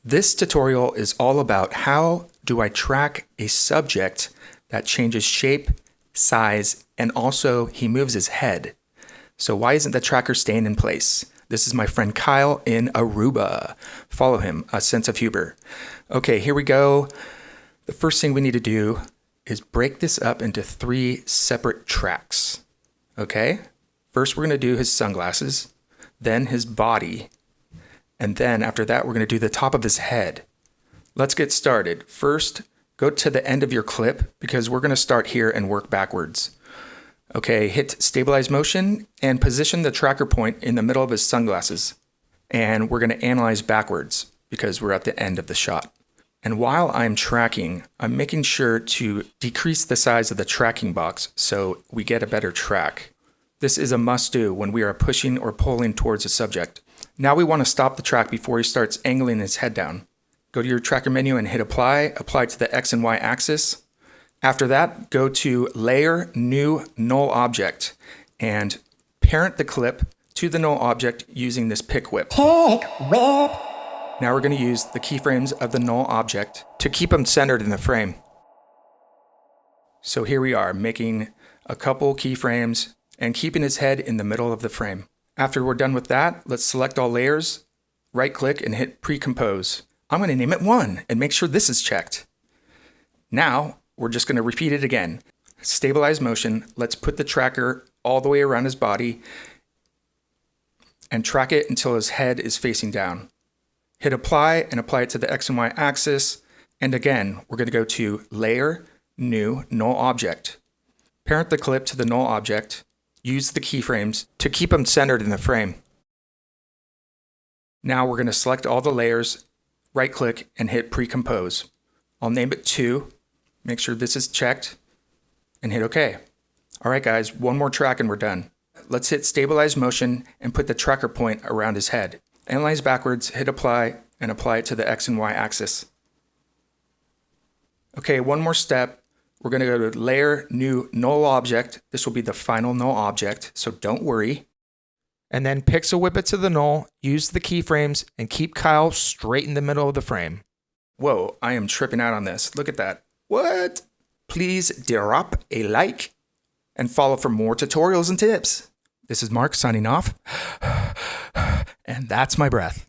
This tutorial is all about how do I track a subject that changes shape, size, and also he moves his head. So why isn't the tracker staying in place? This is my friend Kyle in Aruba. Follow him, a sense of humor. Okay, here we go. The first thing we need to do is break this up into 3 separate tracks. Okay? First, we're going to do his sunglasses, then his body, and then after that, we're going to do the top of his head. Let's get started. First, go to the end of your clip because we're going to start here and work backwards. Okay, hit stabilize motion and position the tracker point in the middle of his sunglasses. And we're going to analyze backwards because we're at the end of the shot. And while I'm tracking, I'm making sure to decrease the size of the tracking box so we get a better track. This is a must-do when we are pushing or pulling towards a subject. Now we want to stop the track before he starts angling his head down. Go to your tracker menu and hit apply to the X and Y axis. After that, go to Layer, New, Null Object, and parent the clip to the null object using this pick whip. Now we're going to use the keyframes of the null object to keep them centered in the frame. So here we are, making a couple keyframes and keeping his head in the middle of the frame. After we're done with that, let's select all layers, right-click, and hit Pre-Compose. I'm going to name it 1 and make sure this is checked. Now, we're just going to repeat it again. Stabilize motion. Let's put the tracker all the way around his body and track it until his head is facing down. Hit apply and apply it to the X and Y axis. And again, we're going to go to Layer, New, Null Object. Parent the clip to the null object. Use the keyframes to keep them centered in the frame. Now we're going to select all the layers, right-click, and hit Pre-Compose. I'll name it 2. Make sure this is checked, and hit OK. All right, guys, one more track and we're done. Let's hit Stabilize Motion and put the tracker point around his head. Analyze backwards, hit apply, and apply it to the X and Y axis. Okay, one more step. We're going to go to Layer, New, Null Object. This will be the final null object, so don't worry. And then pixel whip it to the null, use the keyframes, and keep Kyle straight in the middle of the frame. Whoa, I am tripping out on this. Look at that. What? Please drop a like and follow for more tutorials and tips. This is Mark signing off. And that's my breath.